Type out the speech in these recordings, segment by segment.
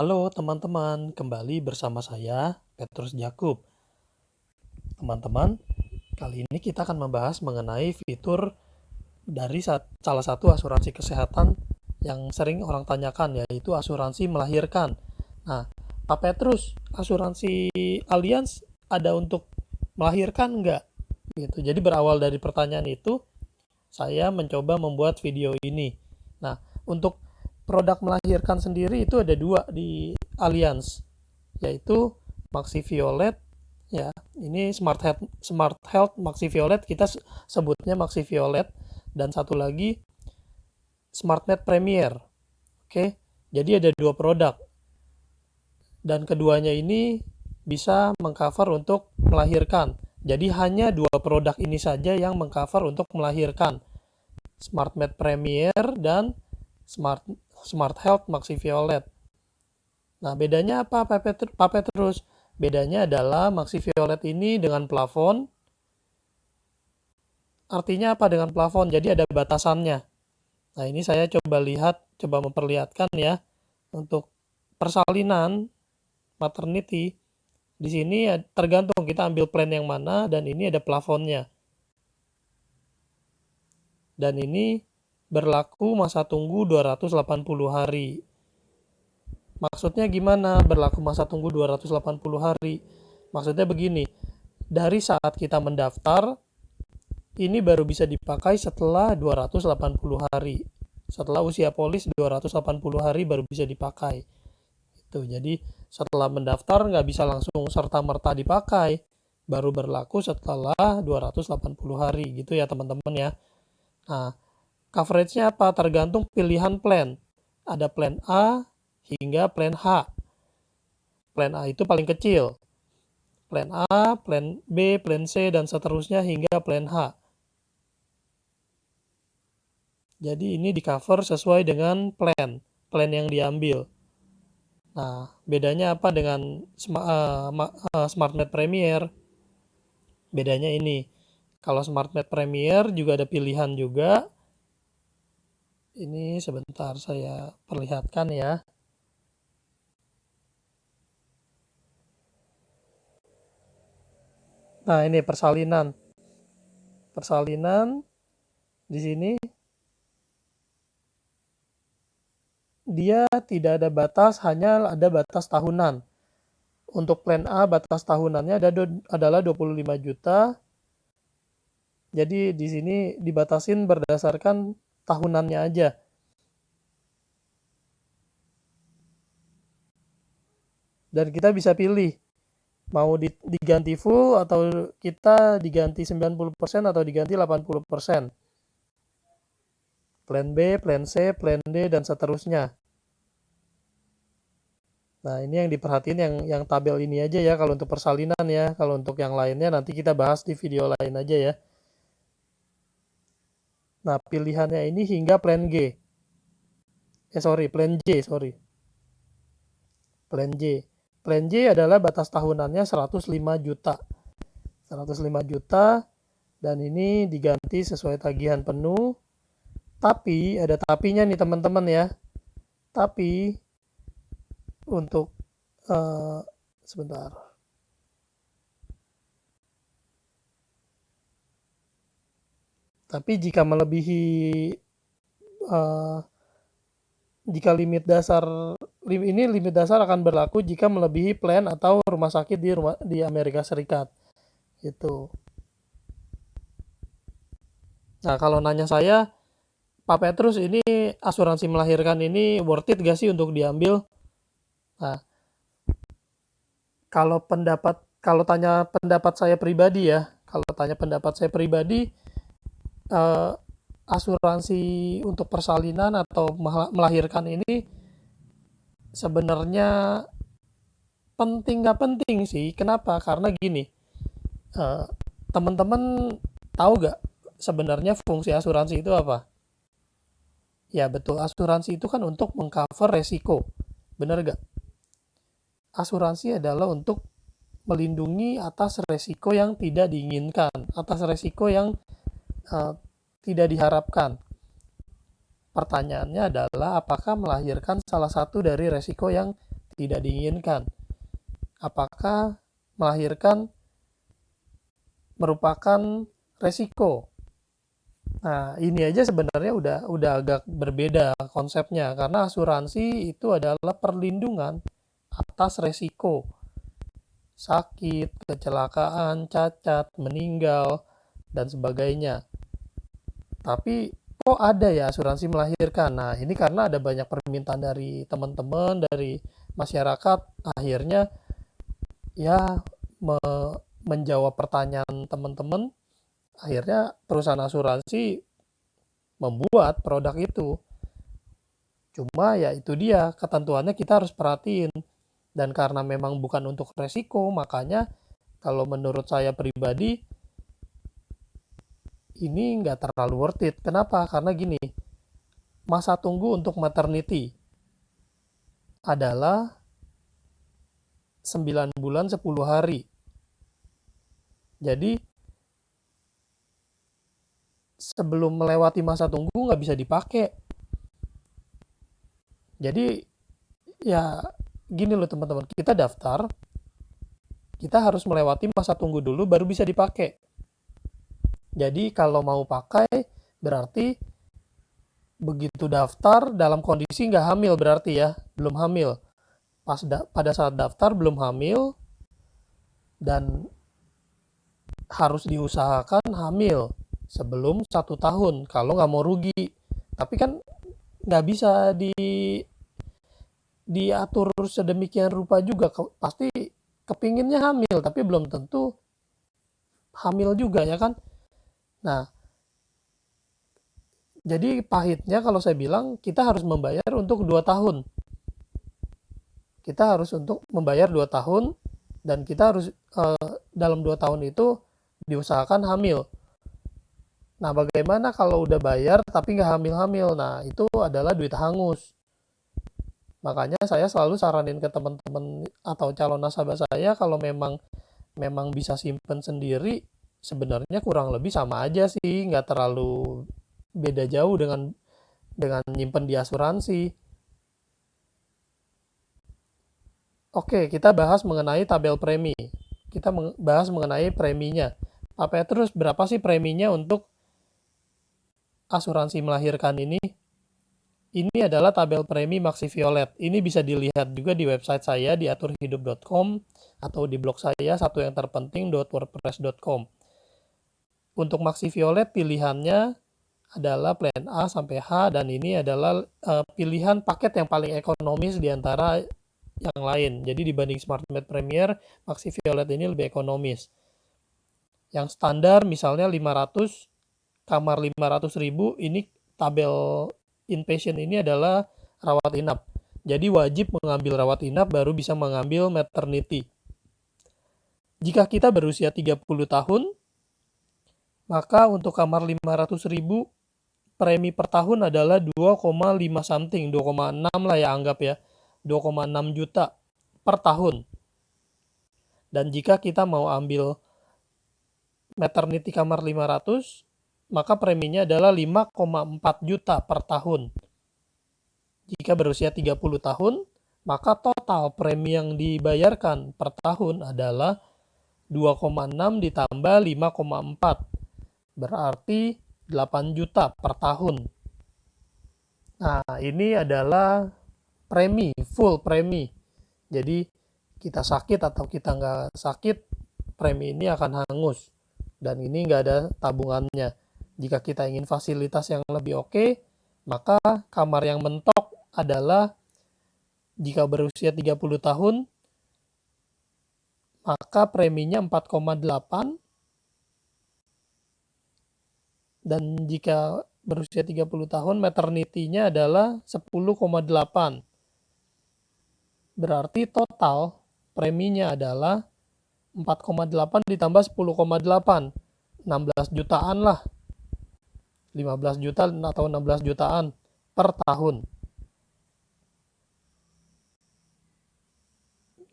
Halo teman-teman, kembali bersama saya Petrus Jakub. Teman-teman, kali ini kita akan membahas mengenai fitur dari salah satu asuransi kesehatan yang sering orang tanyakan, yaitu asuransi melahirkan. Nah, Pak Petrus, asuransi Allianz ada untuk melahirkan nggak? Gitu. Jadi berawal dari pertanyaan itu, saya mencoba membuat video ini. Nah, untuk produk melahirkan sendiri itu ada dua di Allianz, yaitu Maxi Violet. Ya, ini Smart Health Maxi Violet, kita sebutnya Maxi Violet, dan satu lagi SmartNet Premier. Oke, jadi ada dua produk, dan keduanya ini bisa mengcover untuk melahirkan. Jadi hanya dua produk ini saja yang mengcover untuk melahirkan, SmartMed Premier dan Smart Smart Health Maxi Violet. Nah, bedanya apa, Pak Petrus? Bedanya adalah Maxi Violet ini dengan plafon. Artinya apa dengan plafon? Jadi ada batasannya. Nah, ini saya coba memperlihatkan ya. Untuk persalinan maternity, di sini tergantung kita ambil plan yang mana, dan ini ada plafonnya. Dan ini berlaku masa tunggu 280 hari. Maksudnya gimana berlaku masa tunggu 280 hari? Maksudnya begini, dari saat kita mendaftar, ini baru bisa dipakai setelah 280 hari. Setelah usia polis 280 hari baru bisa dipakai. Itu, jadi setelah mendaftar nggak bisa langsung serta-merta dipakai. Baru berlaku setelah 280 hari, gitu ya teman-teman ya. Nah, coveragenya apa? Tergantung pilihan plan. Ada plan A hingga plan H. Plan A itu paling kecil. Plan A, plan B, plan C, dan seterusnya hingga plan H. Jadi ini di cover sesuai dengan plan yang diambil. Nah, bedanya apa dengan SmartMed Premier? Bedanya ini. Kalau SmartMed Premier juga ada pilihan juga. Ini sebentar saya perlihatkan ya. Nah, ini persalinan. Persalinan di sini dia tidak ada batas, hanya ada batas tahunan. Untuk plan A batas tahunannya adalah 25 juta. Jadi di sini dibatasin berdasarkan tahunannya aja. Dan kita bisa pilih mau diganti full atau kita diganti 90% atau diganti 80%. Plan B, plan C, plan D, dan seterusnya. Nah, ini yang diperhatiin yang tabel ini aja ya kalau untuk persalinan ya. Kalau untuk yang lainnya nanti kita bahas di video lain aja ya. Nah, pilihannya ini hingga plan G. Plan J, sorry. Plan J. Plan J adalah batas tahunannya 105 juta. 105 juta, dan ini diganti sesuai tagihan penuh. Tapi ada tapinya nih teman-teman ya. Tapi untuk sebentar. Tapi jika melebihi jika limit dasar akan berlaku jika melebihi plan atau rumah sakit di Amerika Serikat. Itu. Nah, kalau nanya saya, Pak Petrus, ini asuransi melahirkan ini worth it gak sih untuk diambil? Nah, kalau tanya pendapat saya pribadi ya, eh, asuransi untuk persalinan atau melahirkan ini sebenarnya penting nggak penting sih. Kenapa? Karena gini, eh, teman-teman tahu nggak sebenarnya fungsi asuransi itu apa? Ya betul, asuransi itu kan untuk mengcover resiko. Benar nggak? Asuransi adalah untuk melindungi atas resiko yang tidak diinginkan, atas resiko yang eh, tidak diharapkan. Pertanyaannya adalah apakah melahirkan salah satu dari resiko yang tidak diinginkan. Apakah melahirkan merupakan resiko? Nah, ini aja sebenarnya udah agak berbeda konsepnya, karena asuransi itu adalah perlindungan atas resiko sakit, kecelakaan, cacat, meninggal, dan sebagainya. Tapi kok ada ya asuransi melahirkan? Nah, ini karena ada banyak permintaan dari teman-teman, dari masyarakat, akhirnya ya menjawab pertanyaan teman-teman, akhirnya perusahaan asuransi membuat produk itu. Cuma ya itu dia, ketentuannya kita harus perhatiin. Dan karena memang bukan untuk resiko, makanya kalau menurut saya pribadi, ini nggak terlalu worth it. Kenapa? Karena gini, masa tunggu untuk maternity adalah 9 bulan 10 hari. Jadi, sebelum melewati masa tunggu nggak bisa dipakai. Jadi, ya gini loh teman-teman, kita daftar, kita harus melewati masa tunggu dulu baru bisa dipakai. Jadi, kalau mau pakai, berarti begitu daftar dalam kondisi nggak hamil berarti ya, belum hamil. Pada saat daftar belum hamil dan harus diusahakan hamil sebelum 1 tahun kalau nggak mau rugi. Tapi kan nggak bisa diatur sedemikian rupa juga. Pasti kepinginnya hamil tapi belum tentu hamil juga ya kan. Nah, jadi pahitnya kalau saya bilang kita harus membayar untuk 2 tahun. Kita harus untuk membayar 2 tahun dan kita harus dalam 2 tahun itu diusahakan hamil. Nah, bagaimana kalau udah bayar tapi nggak hamil-hamil? Nah, itu adalah duit hangus. Makanya saya selalu saranin ke teman-teman atau calon nasabah saya kalau memang bisa simpen sendiri, sebenarnya kurang lebih sama aja sih, nggak terlalu beda jauh dengan nyimpen di asuransi. Oke, kita bahas mengenai tabel premi. Kita bahas mengenai preminya. Pak Petrus, berapa sih preminya untuk asuransi melahirkan ini? Ini adalah tabel premi Maxi Violet. Ini bisa dilihat juga di website saya di aturhidup.com atau di blog saya satuyanterpenting.wordpress.com. Untuk Maxi Violet pilihannya adalah plan A sampai H dan ini adalah pilihan paket yang paling ekonomis di antara yang lain. Jadi dibanding SmartMate Premier, Maxi Violet ini lebih ekonomis. Yang standar misalnya 500, kamar 500.000, ini tabel inpatient ini adalah rawat inap. Jadi wajib mengambil rawat inap baru bisa mengambil maternity. Jika kita berusia 30 tahun, maka untuk kamar 500.000 premi per tahun adalah 2,5 something, 2,6 lah ya anggap ya. 2,6 juta per tahun. Dan jika kita mau ambil maternity kamar 500, maka preminya adalah 5,4 juta per tahun. Jika berusia 30 tahun, maka total premi yang dibayarkan per tahun adalah 2,6 ditambah 5,4. Berarti 8 juta per tahun. Nah, ini adalah premi, full premi. Jadi kita sakit atau kita nggak sakit, premi ini akan hangus. Dan ini nggak ada tabungannya. Jika kita ingin fasilitas yang lebih oke, maka kamar yang mentok adalah jika berusia 30 tahun, maka preminya 4,8. Dan jika berusia 30 tahun, maternity-nya adalah 10,8. Berarti total preminya adalah 4,8 ditambah 10,8. 16 jutaan lah. 15 juta atau 16 jutaan per tahun.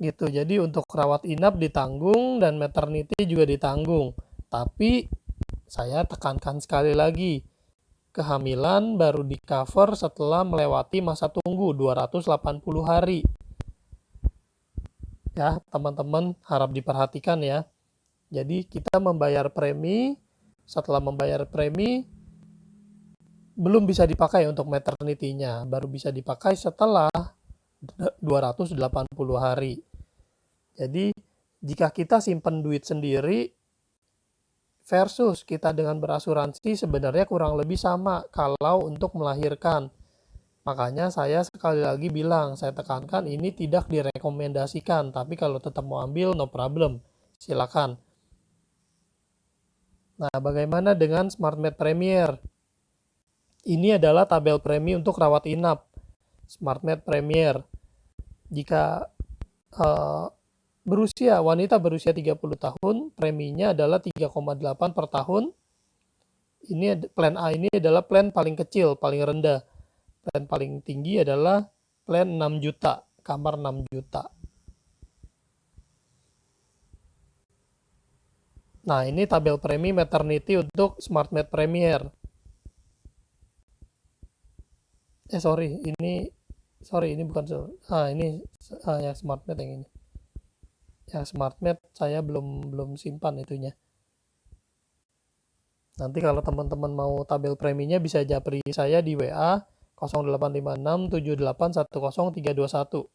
Gitu. Jadi untuk rawat inap ditanggung dan maternity juga ditanggung. Tapi saya tekankan sekali lagi, kehamilan baru di cover setelah melewati masa tunggu 280 hari. Ya, teman-teman harap diperhatikan ya. Jadi kita membayar premi, setelah membayar premi belum bisa dipakai untuk maternity-nya, baru bisa dipakai setelah 280 hari. Jadi jika kita simpan duit sendiri versus kita dengan berasuransi sebenarnya kurang lebih sama kalau untuk melahirkan. Makanya saya sekali lagi bilang, saya tekankan ini tidak direkomendasikan, tapi kalau tetap mau ambil no problem, silakan. Nah, bagaimana dengan SmartMed Premier? Ini adalah tabel premi untuk rawat inap. SmartMed Premier. Jika wanita berusia 30 tahun, preminya adalah 3,8 per tahun. Ini plan A ini adalah plan paling kecil, paling rendah. Plan paling tinggi adalah plan 6 juta, kamar 6 juta. Nah, ini tabel premi maternity untuk SmartMed Premier. Ini bukan. Ini yang SmartMed yang ini. Yang SmartMed saya belum simpan itunya. Nanti kalau teman-teman mau tabel preminya bisa japri saya di WA 0856781031.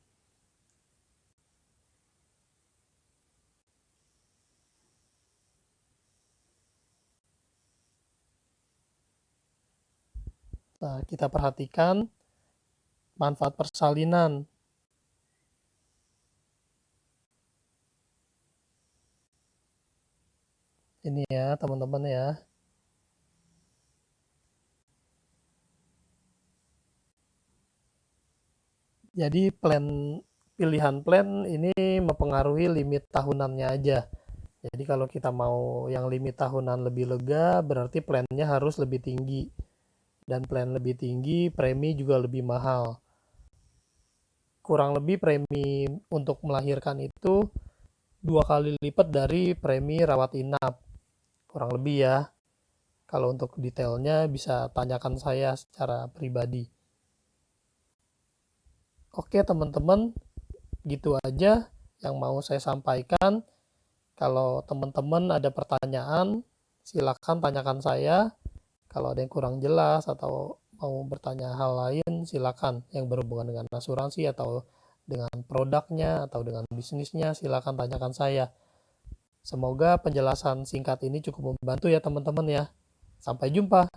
Nah, kita perhatikan manfaat persalinan. Ini ya, teman-teman ya. Jadi pilihan plan ini mempengaruhi limit tahunannya aja. Jadi kalau kita mau yang limit tahunan lebih lega, berarti plannya harus lebih tinggi. Dan plan lebih tinggi, premi juga lebih mahal. Kurang lebih premi untuk melahirkan itu 2 kali lipat dari premi rawat inap. Kurang lebih ya. Kalau untuk detailnya bisa tanyakan saya secara pribadi. Oke teman-teman, gitu aja yang mau saya sampaikan. Kalau teman-teman ada pertanyaan, silakan tanyakan saya. Kalau ada yang kurang jelas atau mau bertanya hal lain, silakan yang berhubungan dengan asuransi atau dengan produknya atau dengan bisnisnya, silakan tanyakan saya. Semoga penjelasan singkat ini cukup membantu ya teman-teman ya. Sampai jumpa.